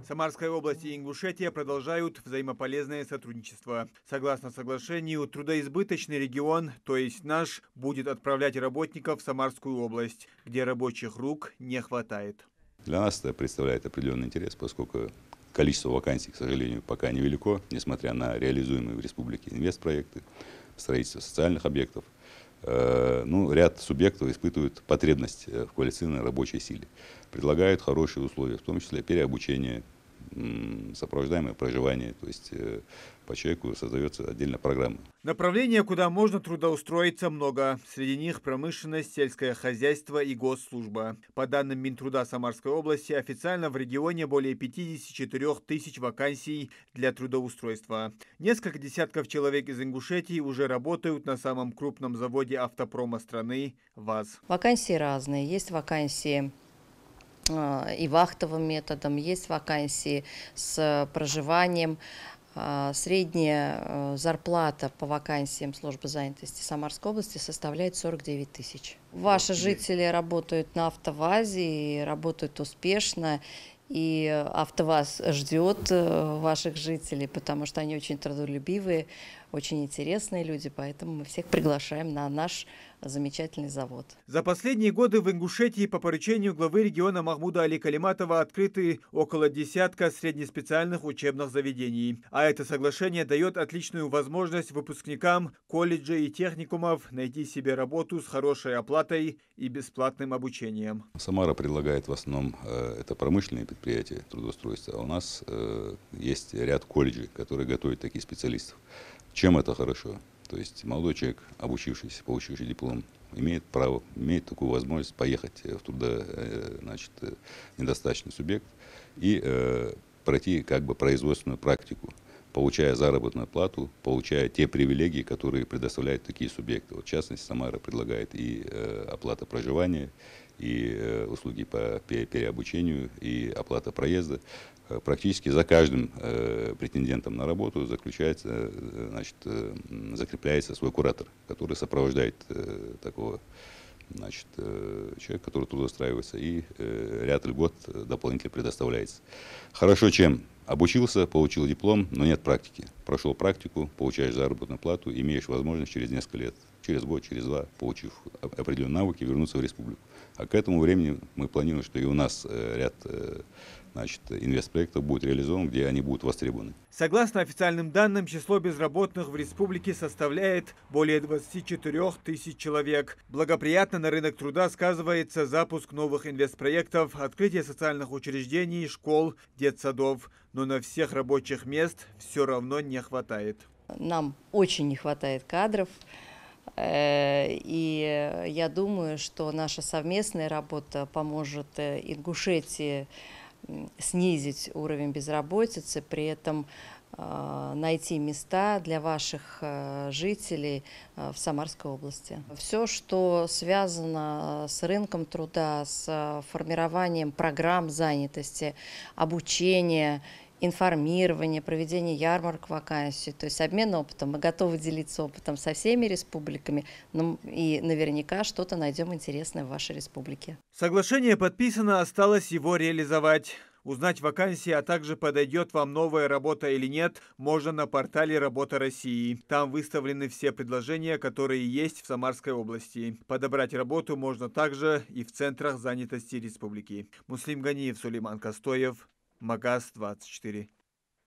Самарская область и Ингушетия продолжают взаимополезное сотрудничество. Согласно соглашению, трудоизбыточный регион, то есть наш, будет отправлять работников в Самарскую область, где рабочих рук не хватает. Для нас это представляет определенный интерес, поскольку количество вакансий, к сожалению, пока невелико, несмотря на реализуемые в республике инвестпроекты, строительство социальных объектов. Ряд субъектов испытывают потребность в квалифицированной рабочей силе. Предлагают хорошие условия, в том числе переобучение, сопровождаемое проживание, то есть по человеку создается отдельная программа. Направления, куда можно трудоустроиться, много. Среди них промышленность, сельское хозяйство и госслужба. По данным Минтруда Самарской области, официально в регионе более 54 тысяч вакансий для трудоустройства. Несколько десятков человек из Ингушетии уже работают на самом крупном заводе автопрома страны ВАЗ. Вакансии разные. Есть вакансии и вахтовым методом, есть вакансии с проживанием. Средняя зарплата по вакансиям службы занятости Самарской области составляет 49 тысяч. Ваши жители работают на АвтоВАЗе и работают успешно. И АвтоВАЗ ждет ваших жителей, потому что они очень трудолюбивые, очень интересные люди, поэтому мы всех приглашаем на наш замечательный завод. За последние годы в Ингушетии по поручению главы региона Махмуда Али Калиматова открыты около десятка среднеспециальных учебных заведений. А это соглашение дает отличную возможность выпускникам колледжей и техникумов найти себе работу с хорошей оплатой и бесплатным обучением. Самара предлагает в основном это промышленные предприятия трудоустройства, а у нас есть ряд колледжей, которые готовят таких специалистов. Чем это хорошо? То есть молодой человек, обучившийся, получивший диплом, имеет право, имеет такую возможность поехать в недостаточный субъект и пройти производственную практику, получая заработную плату, получая те привилегии, которые предоставляют такие субъекты. Вот, в частности, Самара предлагает и оплата проживания, и услуги по переобучению, и оплата проезда. Практически за каждым претендентом на работу закрепляется свой куратор, который сопровождает такого человека, который трудоустраивается, и ряд льгот дополнительно предоставляется. Хорошо, чем обучился, получил диплом, но нет практики. Прошел практику, получаешь заработную плату, имеешь возможность через несколько лет, через год, через два, получив определенные навыки, вернуться в республику. А к этому времени мы планируем, что и у нас ряд инвестпроектов будет реализован, где они будут востребованы. Согласно официальным данным, число безработных в республике составляет более 24 тысяч человек. Благоприятно на рынок труда сказывается запуск новых инвестпроектов, открытие социальных учреждений, школ, детсадов. Но на всех рабочих мест все равно не хватает. Нам очень не хватает кадров. И я думаю, что наша совместная работа поможет Ингушетии снизить уровень безработицы, при этом найти места для ваших жителей в Самарской области. Все, что связано с рынком труда, с формированием программ занятости, обучения, информирование, проведение ярмарок вакансий, то есть обмен опытом. Мы готовы делиться опытом со всеми республиками, и наверняка что-то найдем интересное в вашей республике. Соглашение подписано, осталось его реализовать. Узнать вакансии, а также подойдет вам новая работа или нет, можно на портале «Работа России». Там выставлены все предложения, которые есть в Самарской области. Подобрать работу можно также и в центрах занятости республики. Муслим Ганиев, Сулейман Костоев, Магаз 24.